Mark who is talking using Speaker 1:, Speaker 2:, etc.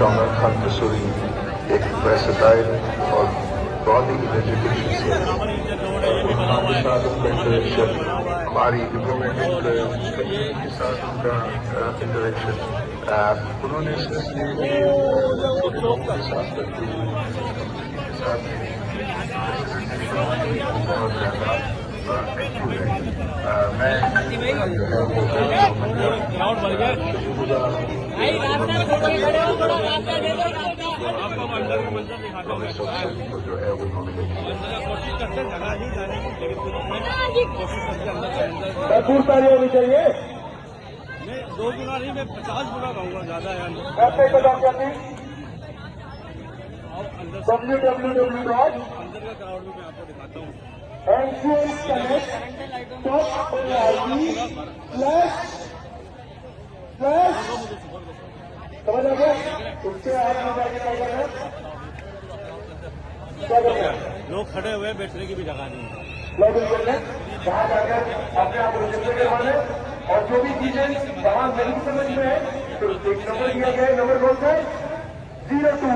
Speaker 1: कहूँगा खान कसूरी एक वर्सेटाइल और बहुत ही एनर्जेटिक शख्सियत है। उनके साथ उनका इंटरेक्शन, हमारी डिप्लोमेटिक के साथ उनका इंटरेक्शन, उन्होंने इसलिए छोटे लोगों के साथ करते हुए के साथ बहुत ज्यादा एक्टिव है। मैं जो है वो जो है वो
Speaker 2: भरपूर ताली होनी चाहिए।
Speaker 3: मैं 2 गुना नहीं, मैं 50 गुना कहूँगा, ज्यादा है।
Speaker 2: www.
Speaker 3: अंदर का क्राउड भी मैं आपको दिखाता हूँ।
Speaker 2: समझ आ गया? उससे आप
Speaker 3: लोग खड़े हुए बैठने की भी जगह नहीं है।
Speaker 2: लॉग इन करना, वहां जाकर अपने आप रजिस्टर करवाने और जो भी चीजें वहां नहीं समझ में है तो एक नंबर दिया गया है, नंबर कौन सा है? 021